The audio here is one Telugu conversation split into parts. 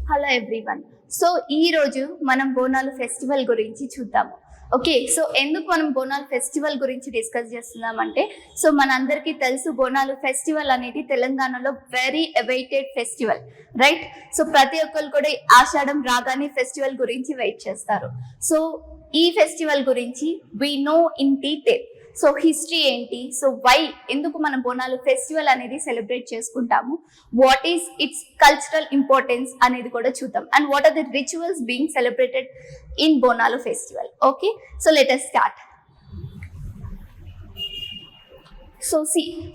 Hello everyone. సో ఈ రోజు మనం బోనాలు ఫెస్టివల్ గురించి చూద్దాము. ఓకే, సో ఎందుకు మనం బోనాలు ఫెస్టివల్ గురించి డిస్కస్ చేస్తున్నామంటే, సో మనందరికీ తెలుసు బోనాలు ఫెస్టివల్ అనేది తెలంగాణలో very awaited festival, right? So ప్రతి ఒక్కరు కూడా ఆషాఢం రాగానే ఫెస్టివల్ గురించి వెయిట్ చేస్తారు. సో ఈ ఫెస్టివల్ గురించి we know in detail. So history ఏంటి, సో వై, ఎందుకు మనం బోనాలు ఫెస్టివల్ అనేది సెలబ్రేట్ చేసుకుంటాము, what is its cultural importance అనేది కూడా చూద్దాం, and what are the rituals being celebrated in Bonalu festival. Okay, so let us start.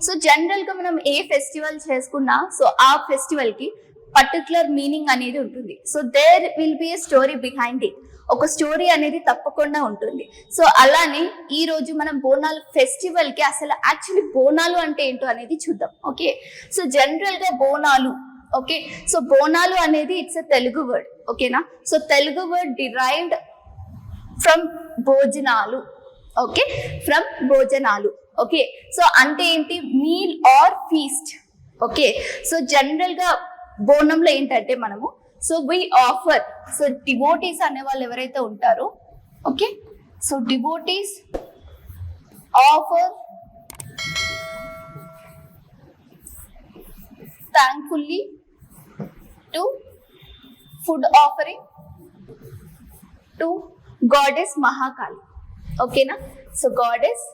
So జనరల్గా మనం ఏ ఫెస్టివల్ చేసుకున్నా సో ఆ ఫెస్టివల్కి పర్టికులర్ మీనింగ్ అనేది ఉంటుంది. So there will be a story behind it. ఒక స్టోరీ అనేది తప్పకుండా ఉంటుంది. సో అలానే ఈ రోజు మనం బోనాలు ఫెస్టివల్ కి అసలు యాక్చువల్లీ బోనాలు అంటే ఏంటో అనేది చూద్దాం. ఓకే, సో జనరల్ గా బోనాలు, ఓకే, సో బోనాలు అనేది ఇట్స్ ఎ తెలుగు వర్డ్. ఓకేనా, so Telugu word derived from bhojanalu. Okay, from bhojanalu. Okay, so అంటే ఏంటి, meal or feast. Okay, so general గా బోనంలో ఏంటంటే మనము so we offer, so devotees అనే వాళ్ళు ఎవరైతే ఉంటారో, okay, so devotees offer thankfully to food offering to goddess Mahakali. ఓకేనా, so goddess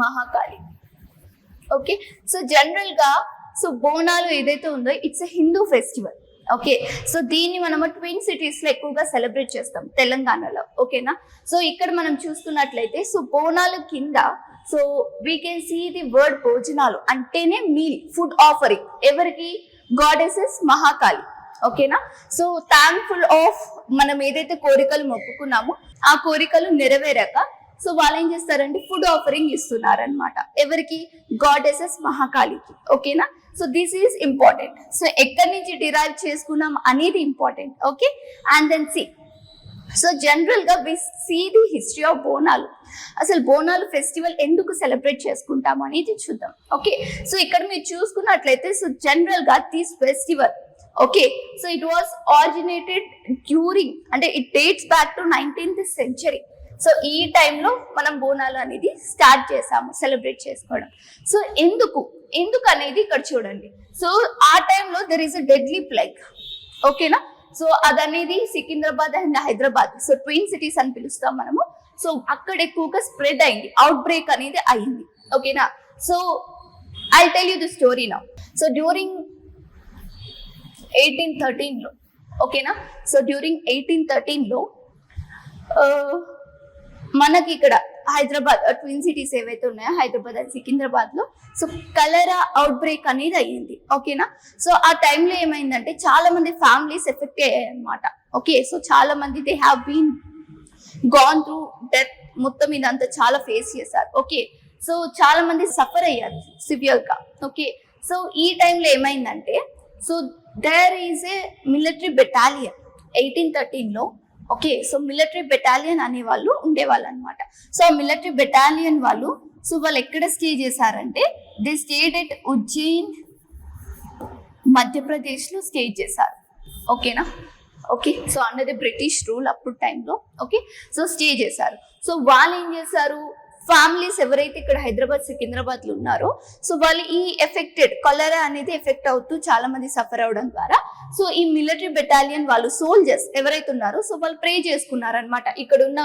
Mahakali. Okay, so general గా సో బోనాలు ఏదైతే ఉందో it's a Hindu festival. Okay, so దీన్ని మనము ట్విన్ సిటీస్ లో ఎక్కువగా సెలబ్రేట్ చేస్తాం తెలంగాణలో. ఓకేనా, సో ఇక్కడ మనం చూసుకున్నట్లయితే సో బోనాలు కింద so we can see the word భోజనాలు అంటేనే మీల్, ఫుడ్ ఆఫరింగ్ ఎవరికి, గాడెసెస్ మహాకాళి. ఓకేనా, సో థ్యాంక్ఫుల్ ఆఫ్ మనం ఏదైతే కోరికలు మొక్కుకున్నామో ఆ కోరికలు నెరవేరాక సో వాళ్ళు ఏం చేస్తారంటే ఫుడ్ ఆఫరింగ్ ఇస్తున్నారనమాట. ఎవరికి, గాడెసెస్ మహాకాళికి. ఓకేనా, so this is important. So ఎక్కడి నుంచి డిరైవ్ చేసుకున్నాం అనేది important. Okay, and then see, so general గా we see the history of Bonalu. అసలు బోనాలు ఫెస్టివల్ ఎందుకు సెలబ్రేట్ చేసుకుంటాము అనేది చూద్దాం. ఓకే, సో ఇక్కడ మీరు చూసుకున్నట్లయితే సో జనరల్ గా this festival, okay, so it was originated during, అంటే it dates back to 19th century. సో ఈ టైంలో మనం బోనాలు అనేది స్టార్ట్ చేసాము సెలబ్రేట్ చేసుకోవడం. సో ఎందుకు అనేది ఇక్కడ చూడండి. సో ఆ టైంలో there is a deadly plague. ఓకేనా, సో అదనేది Secunderabad and Hyderabad, so twin cities అని పిలుస్తాం మనము. సో అక్కడ ఎక్కువగా స్ప్రెడ్ అయింది, అవుట్ బ్రేక్ అనేది అయింది. ఓకేనా, so I tell you the story now. So during 1813లో, ఓకేనా, సో డ్యూరింగ్ 1813లో మనకి ఇక్కడ హైదరాబాద్ ట్విన్ సిటీస్ ఏవైతే ఉన్నాయో హైదరాబాద్ అండ్ సికింద్రాబాద్ లో సో కలరా అవుట్ బ్రేక్ అనేది అయ్యింది. ఓకేనా, సో ఆ టైంలో ఏమైందంటే చాలా మంది ఫ్యామిలీస్ ఎఫెక్ట్ అయ్యాయి అనమాట. ఓకే, సో చాలా మంది they have been gone through death, మొత్తం ఇదంతా చాలా ఫేస్ చేశారు. ఓకే, సో చాలా మంది సఫర్ అయ్యారు సివియర్ గా. ఓకే, సో ఈ టైంలో ఏమైందంటే so there is a military battalion 1813లో. ఓకే, సో మిలిటరీ బెటాలియన్ అనే వాళ్ళు ఉండేవాళ్ళు అనమాట. సో మిలిటరీ బెటాలియన్ వాళ్ళు సో వాళ్ళు ఎక్కడ స్టే చేశారంటే they stayed at Ujjain, Madhya Pradesh లో స్టే చేశారు. ఓకేనా, okay, so under the British rule అప్పుడు టైంలో. ఓకే, సో స్టే చేశారు. సో వాళ్ళు ఏం చేశారు, ఫ్యామిలీస్ ఎవరైతే ఇక్కడ హైదరాబాద్ సికింద్రాబాద్ లో ఉన్నారో సో వాళ్ళు ఈ ఎఫెక్టెడ్ కలరా అనేది ఎఫెక్ట్ అవుతూ చాలా మంది సఫర్ అవడం ద్వారా సో ఈ మిలిటరీ బెటాలియన్ వాళ్ళు సోల్జర్స్ ఎవరైతే ఉన్నారో సో వాళ్ళు ప్రే చేసుకున్నారనమాట ఇక్కడ ఉన్న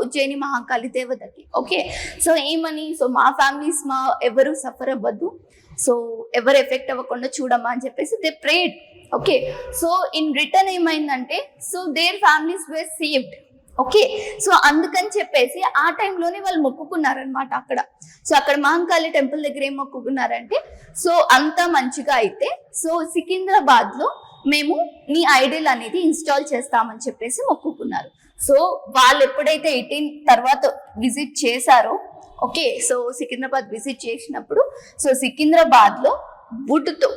ఉజ్జయిని మహాకాళి దేవతకి. ఓకే, సో ఏమని, సో మా ఫ్యామిలీస్ మా ఎవరు సఫర్ అవ్వద్దు, సో ఎవరు ఎఫెక్ట్ అవ్వకుండా చూడమ్మా అని చెప్పేసి they prayed. Okay, so in return ఏమైందంటే so there families were saved. Okay, so అందుకని చెప్పేసి ఆ టైంలోనే వాళ్ళు మొక్కుకున్నారనమాట అక్కడ. సో అక్కడ మహంకాళి టెంపుల్ దగ్గర ఏం మొక్కుకున్నారంటే సో అంతా మంచిగా అయితే సో సికింద్రాబాద్ లో మేము నీ ఐడియల్ అనేది ఇన్స్టాల్ చేస్తామని చెప్పేసి మొక్కుకున్నారు. సో వాళ్ళు ఎప్పుడైతే 18 తర్వాత విజిట్ చేశారో, ఓకే, సో సికింద్రాబాద్ విజిట్ చేసినప్పుడు సో సికింద్రాబాద్ లో వుడ్ తో,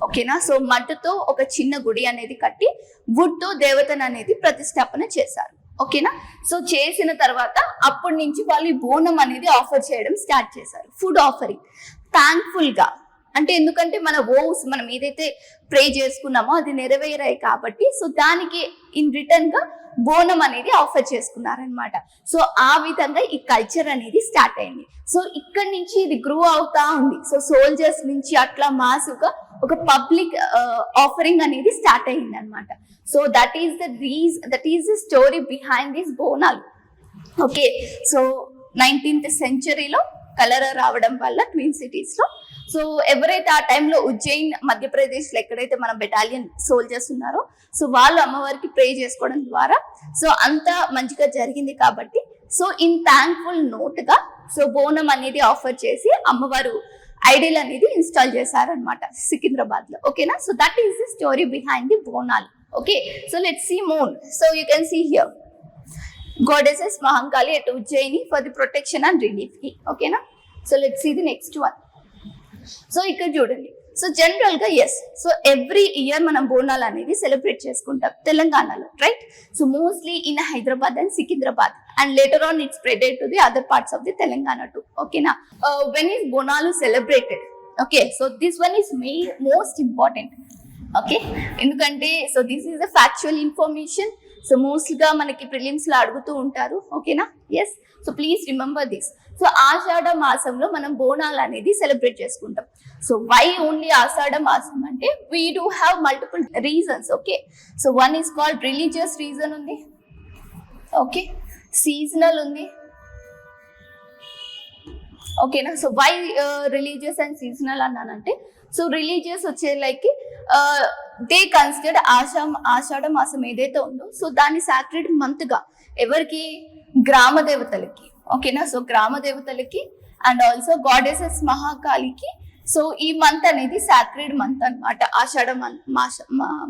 ఓకేనా, సో మట్టితో ఒక చిన్న గుడి అనేది కట్టి వుడ్ తో దేవతను అనేది ప్రతిష్టాపన చేశారు. ఓకేనా, సో చేసిన తర్వాత అప్పటి నుంచి వాళ్ళు ఈ బోనం అనేది ఆఫర్ చేయడం స్టార్ట్ చేశారు, ఫుడ్ ఆఫరింగ్. థ్యాంక్ఫుల్ గా అంటే ఎందుకంటే మన వోవ్స్ మనం ఏదైతే ప్రే చేసుకున్నామో అది నెరవేరాయి కాబట్టి సో దానికి ఇన్ రిటర్న్ గా బోనం అనేది ఆఫర్ చేసుకున్నారనమాట. సో ఆ విధంగా ఈ కల్చర్ అనేది స్టార్ట్ అయింది. సో ఇక్కడ నుంచి ఇది గ్రో అవుతా ఉంది. సో సోల్జర్స్ నుంచి అట్లా మాసుగా ఒక పబ్లిక్ ఆఫరింగ్ అనేది స్టార్ట్ అయింది అనమాట. So that is the story behind this Bonalu. Okay, so 19th centuryలో కలరా రావడం వల్ల ట్విన్ సిటీస్ లో సో ఎవరైతే ఆ టైంలో ఉజ్జయిన్ మధ్యప్రదేశ్ లో ఎక్కడైతే మన బెటాలియన్ సోల్జర్స్ ఉన్నారో సో వాళ్ళు అమ్మవారికి ప్రే చేసుకోవడం ద్వారా సో అంతా మంచిగా జరిగింది కాబట్టి సో ఇన్ థ్యాంక్ఫుల్ నోట్ గా సో బోనం అనేది ఆఫర్ చేసి అమ్మవారు ఐడిల్ అనేది ఇన్స్టాల్ చేశారనమాట సికింద్రాబాద్ లో. ఓకేనా, so that is the story behind the Bonal. Okay, so let's see more. So you can see here goddesses Mahankali at Ujjaini for the protection and relief ki. Okay na, so let's see the next one. So ఇక్కడ చూడండి, సో జనరల్ గా ఎస్, సో ఎవ్రీ ఇయర్ మనం బోనాలు అనేది సెలబ్రేట్ చేసుకుంటాం తెలంగాణలో, right? So mostly in Hyderabad and Secunderabad and later on it's spreaded to the other parts of the Telangana too. ఓకేనా, when is Bonalu celebrated? Okay, so this one is most important. Okay, ఎందుకంటే so this is the factual information. So మోస్ట్గా మనకి ప్రిలిమ్స్ లో అడుగుతూ ఉంటారు. ఓకేనా, yes, so please remember this. So ఆషాఢ మాసంలో మనం బోనాలు అనేది సెలబ్రేట్ చేసుకుంటాం. సో వై ఓన్లీ ఆషాఢ మాసం అంటే we do have multiple reasons. Okay, so one is called religious reason ఉంది, ఓకే, సీజనల్ ఉంది. ఓకేనా, so why religious and seasonal అన్నానంటే సో రిలీజియస్ వచ్చే లైక్ దే కన్సిడర్డ్ ఆషాఢ మాసం ఏదైతే ఉందో సో దాన్ని సాక్రెడ్ మంత్ గా ఎవరికి? గ్రామ దేవతలకి. ఓకేనా, సో గ్రామ దేవతలకి అండ్ ఆల్సో గాడెసెస్ మహాకాళికి. సో ఈ మంత్ అనేది సాక్రెడ్ మంత్ అనమాట, ఆషాఢ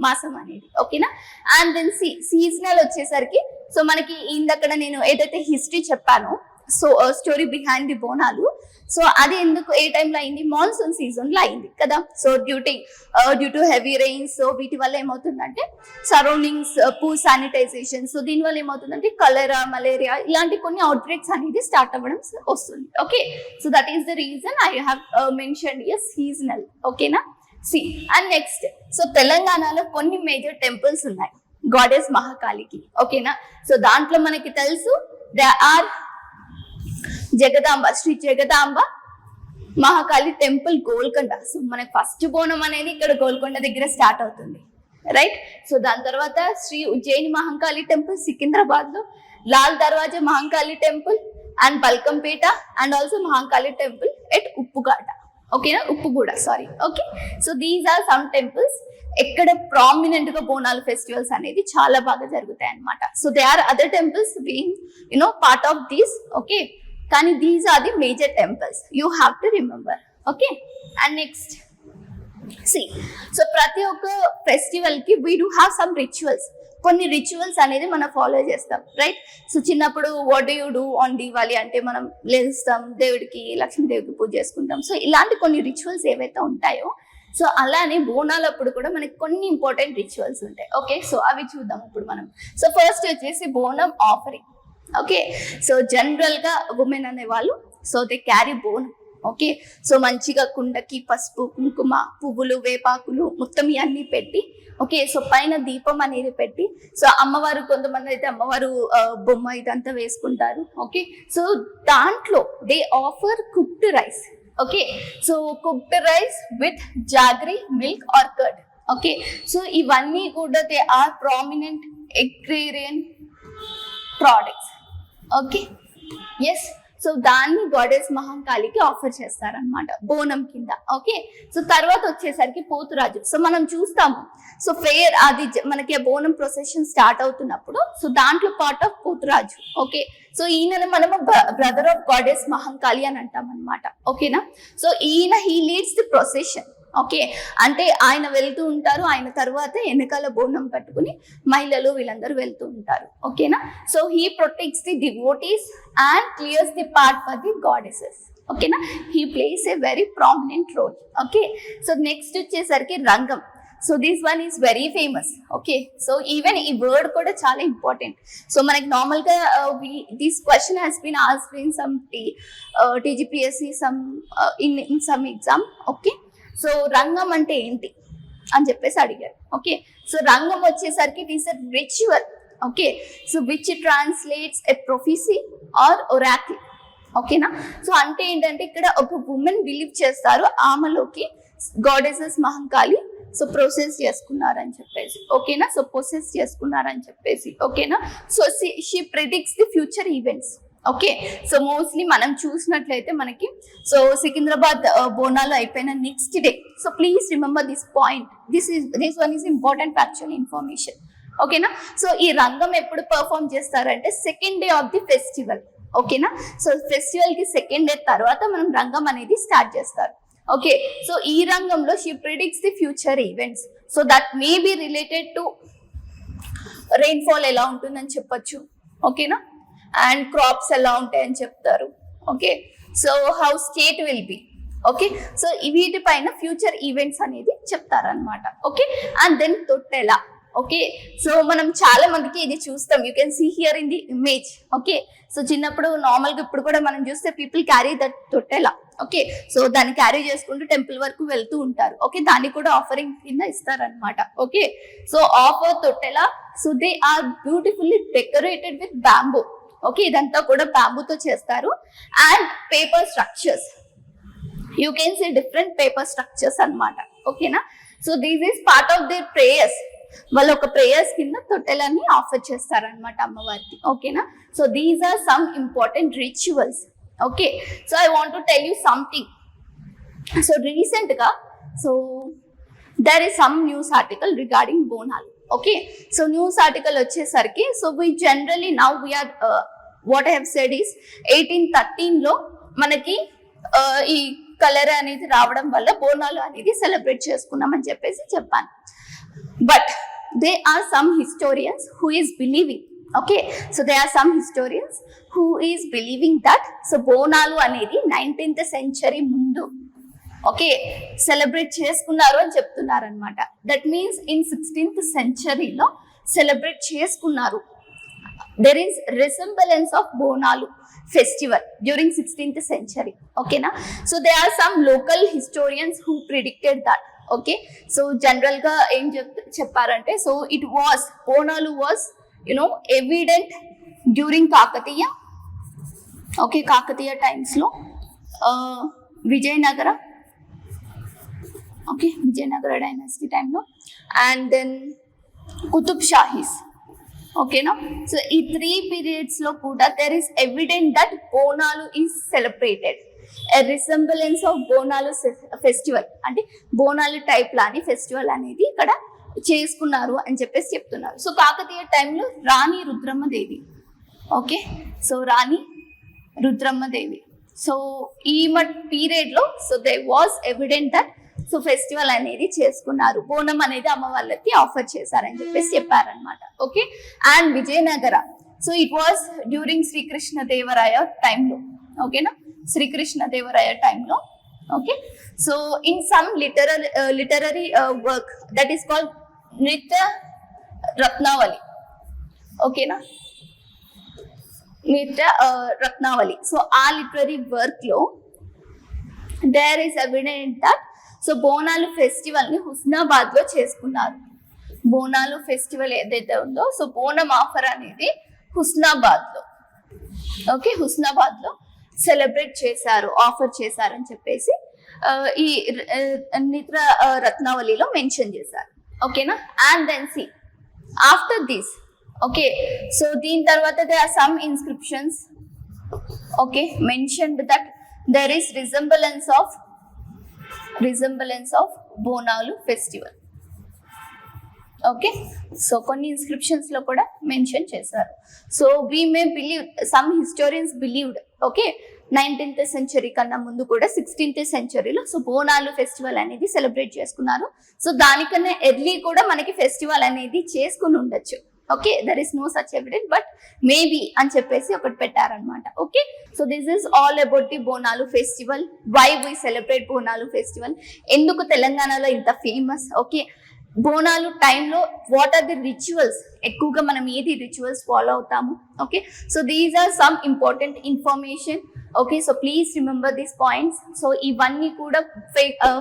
మాసం అనేది. ఓకేనా, అండ్ దెన్ సీజనల్ వచ్చేసరికి సో మనకి ఇందక్కడ నేను ఏదైతే హిస్టరీ చెప్పానో so story behind the Bonalu so అది ఎందుకు ఏ టైంలో అయింది? మాన్సూన్ సీజన్ లో అయింది కదా. So due to heavy rains so వీటి వల్ల ఏమవుతుందంటే సరౌండింగ్స్ పూర్ శానిటైజేషన్, సో దీని వల్ల ఏమవుతుందంటే కలరా, మలేరియా ఇలాంటి కొన్ని అవుట్ బ్రేక్స్ అనేది స్టార్ట్ అవ్వడం వస్తుంది. Okay, so that is the reason I have mention year seasonal. ఓకేనా, అండ్ నెక్స్ట్ సో తెలంగాణలో కొన్ని మేజర్ టెంపుల్స్ ఉన్నాయి గాడెస్ మహాకాళికి. ఓకేనా, సో దాంట్లో మనకి తెలుసు they are Jagadamba, Shri Jagadamba Mahakali temple Golconda. So మనకి ఫస్ట్ బోనం అనేది ఇక్కడ గోల్కొండ దగ్గర స్టార్ట్ అవుతుంది, రైట్? సో దాని తర్వాత శ్రీ ఉజ్జయిని మహంకాళి టెంపుల్ సికింద్రాబాద్ లో, Lal Darwaza Mahankali temple and Balkampet and also Mahankali temple at Uppugata. ఓకేనా, Uppuguda, sorry. Okay, so these are some temples ఎక్కడ ప్రామినెంట్ గా బోనాలు ఫెస్టివల్స్ అనేది చాలా బాగా జరుగుతాయి అన్నమాట. So they are other temples being part of these. Okay, కానీ these are the major temples you have to remember. Okay, and next so ప్రతి ఒక్క ఫెస్టివల్ కి we do have some rituals. కొన్ని రిచువల్స్ అనేది మనం ఫాలో చేస్తాం, రైట్? సో చిన్నప్పుడు what do you do on Diwali అంటే మనం లేస్తాం, దేవుడికి లక్ష్మీదేవికి పూజ చేసుకుంటాం. సో ఇలాంటి కొన్ని రిచువల్స్ ఏవైతే ఉంటాయో సో అలానే బోనాలప్పుడు కూడా మనకి కొన్ని ఇంపార్టెంట్ రిచువల్స్ ఉంటాయి. ఓకే, సో అవి చూద్దాం ఇప్పుడు మనం. సో ఫస్ట్ వచ్చేసి బోనం ఆఫరింగ్. ఓకే, సో జనరల్ గా ఉమెన్ అనే వాళ్ళు సో దే క్యారీ బోనం. ఓకే, సో మంచిగా కుండకి పసుపు, కుంకుమ, పువ్వులు, వేపాకులు మొత్తం ఇవన్నీ పెట్టి ఓకే, సో పైన దీపం అనేది పెట్టి సో అమ్మవారు, కొంతమంది అయితే అమ్మవారు బొమ్మ ఇదంతా వేసుకుంటారు. ఓకే, సో దాంట్లో they offer cooked rice. Okay, so cooked rice with jaggery, milk or curd. Okay, so ఇవన్నీ కూడా they are prominent agrarian products. Okay, yes, so దాన్ని గాడెస్ మహంకాళికి ఆఫర్ చేస్తారనమాట బోనం కింద. ఓకే, సో తర్వాత వచ్చేసరికి పోతురాజు. సో మనం చూస్తాము సో ఫెయిర్ అది మనకి బోనం ప్రొసెషన్ స్టార్ట్ అవుతున్నప్పుడు సో దాంట్లో part of Potharaju. Okay, so ఈయన మనము బ్రదర్ ఆఫ్ గాడెస్ మహంకాళి అని అంటాం అనమాట. ఓకేనా, సో ఈయన he leads the procession. Okay, అంటే ఆయన వెళ్తూ ఉంటారు, ఆయన తర్వాత వెనకాల బోనం పట్టుకుని మహిళలు వీళ్ళందరూ వెళ్తూ ఉంటారు. ఓకేనా, so he protects the devotees and clears the part for the goddesses. ఓకేనా, he plays a very prominent role. Okay, so next వచ్చేసరికి Rangam. So this one is very famous. Okay, so even ఈ వర్డ్ కూడా చాలా ఇంపార్టెంట్. సో మనకి నార్మల్ గా this question has been asked in some TGPSC, some in some exam. Okay, so Rangam అంటే ఏంటి అని చెప్పేసి అడిగారు. ఓకే, సో రంగం వచ్చేసరికి it is a ritual. Okay, so which translates a prophecy or oracle. ఓకేనా, సో అంటే ఏంటంటే ఇక్కడ ఒక ఉమెన్ బిలీవ్ చేస్తారు, ఆమెలోకి గాడెసెస్ మహంకాళి సో ప్రొసెస్ చేసుకున్నారని చెప్పేసి. ఓకేనా, సో ప్రొసెస్ చేసుకున్నారని చెప్పేసి. ఓకేనా, so she predicts the future events. Okay, so mostly మనం చూసినట్లయితే మనకి సో సికింద్రాబాద్ బోనాలు అయిపోయిన next day. So please remember this point, this one is important factual information. ఓకేనా, సో ఈ రంగం ఎప్పుడు పర్ఫామ్ చేస్తారంటే second day of the festival. ఓకేనా, సో ఫెస్టివల్ కి సెకండ్ డే తర్వాత మనం రంగం అనేది స్టార్ట్ చేస్తారు. ఓకే, సో ఈ రంగంలో she predicts the future events. So that may be related to rainfall ఎలా ఉంటుందని చెప్పొచ్చు. ఓకేనా, అండ్ క్రాప్స్ ఎలా ఉంటాయని చెప్తారు. Okay, so how state will be. Okay, so వీటిపైన ఫ్యూచర్ ఈవెంట్స్ అనేది చెప్తారనమాట. Okay, and then Thottela. Okay, so మనం చాలా మందికి ఇది చూస్తాం, you can see here in the image. Okay, so చిన్నప్పుడు నార్మల్గా ఇప్పుడు కూడా మనం చూస్తే people carry that Thottela. Okay, so దాన్ని క్యారీ చేసుకుంటూ టెంపుల్ వరకు వెళ్తూ ఉంటారు. ఓకే, దాన్ని కూడా ఆఫరింగ్ కింద ఇస్తారనమాట. Okay, so offer Thottela, so they are beautifully decorated with bamboo. Okay, ఇదంతా కూడా బ్యాంబూతో చేస్తారు. And paper structures, you can see different paper structures అనమాట. ఓకేనా, so this is part of their prayers. వాళ్ళు ఒక ప్రేయర్స్ కింద తొట్టెలని ఆఫర్ చేస్తారనమాట అమ్మవారికి. ఓకేనా, so these are some important rituals. Okay, so I want to tell you something. So రీసెంట్గా so there is some news article regarding Bonalu. Okay, so news article వచ్చేసరికి so we generally now we are what I have said is 1813లో మనకి ఈ కలర్ అనేది రావడం వల్ల బోనాలు అనేది సెలబ్రేట్ చేసుకున్నామని చెప్పేసి చెప్పాను. But they are some historians who is believing. Okay, so they are some historians who is believing that so Bonalu అనేది 19th century ముందు ఓకే సెలబ్రేట్ చేసుకున్నారు అని చెప్తున్నారు అనమాట. దట్ మీన్స్ ఇన్ 16th centuryలో సెలబ్రేట్ చేసుకున్నారు. There is resemblance of Bonalu festival during 16th century. ఓకేనా, so they are some local historians who predicted that. Okay, so general గా ఏం చెప్పారంటే so it was Bonalu was you know evident during Kakatiya. Okay, Kakatiya times లో విజయనగర. ఓకే, విజయనగర డైనాసిటీ టైంలో అండ్ దెన్ కుతుబ్ షాహీస్. ఓకేనా, సో ఈ 3 periods లో కూడా there is evident that Bonalu is celebrated. A resemblance of Bonalu festival అంటే బోనాలు టైప్ లాని ఫెస్టివల్ అనేది ఇక్కడ చేసుకున్నారు అని చెప్పేసి చెప్తున్నారు. సో కాకతీయ టైంలో రాణి రుద్రమ్మదేవి. ఓకే, సో రాణి రుద్రమ్మదేవి. సో ఈ పీరియడ్లో so they was evident that so festival అనేది చేసుకున్నారు, బోనం అనేది అమ్మ వాళ్ళకి ఆఫర్ చేశారని చెప్పేసి చెప్పారనమాట. Okay, and Vijayanagara so it was during Srikrishnadevaraya టైంలో. ఓకేనా, శ్రీకృష్ణదేవరాయ టైంలో. Okay, so in some literary work that is called Nritya Ratnavali. ఓకేనా, నృత్య రత్నావళి. సో ఆ లిటరరీ వర్క్ లో there is evident that so Bonalu festival ని హుస్నాబాద్ లో చేసుకున్నారు. బోనాలు ఫెస్టివల్ ఏదైతే ఉందో సో బోనం ఆఫర్ అనేది హుస్నాబాద్ లో. ఓకే, హుస్నాబాద్ లో సెలబ్రేట్ చేశారు, ఆఫర్ చేశారు అని చెప్పేసి ఈ నిత్ర రత్నావళిలో మెన్షన్ చేశారు. ఓకేనా, and then see after this. Okay, so దీని తర్వాత they are some inscriptions. Okay, mentioned that there is resemblance of Bonalu festival. Okay, so కొన్ని ఇన్స్క్రిప్షన్స్ లో కూడా మెన్షన్ చేశారు. So we may believe, some historians believed okay 19th century కన్నా ముందు కూడా 16th centuryలో సో బోనాలు ఫెస్టివల్ అనేది సెలబ్రేట్ చేసుకున్నారు. సో దానికన్నా ఎర్లీ కూడా మనకి ఫెస్టివల్ అనేది చేసుకుని ఉండొచ్చు. Okay, there is no such evident but maybe అని చెప్పేసి ఒకటి పెట్టారనమాట. Okay, so this is all about the Bonalu festival. Why we celebrate Bonalu festival, ఎందుకు తెలంగాణలో ఇంత ఫేమస్. ఓకే, బోనాలు టైంలో వాట్ ఆర్ ది రిచువల్స్, ఎక్కువగా మనం ఏది రిచువల్స్ ఫాలో అవుతాము. Okay, so these are some important information. Okay, so please remember these points. So ఇవన్నీ కూడా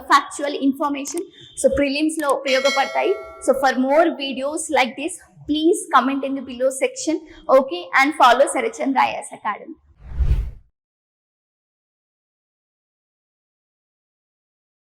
ఫ్యాక్చువల్ ఇన్ఫర్మేషన్, సో ప్రిలిమ్స్లో ఉపయోగపడతాయి. So for more videos like this, please comment in the below section. Okay, and follow Sarachandra IAS Academy.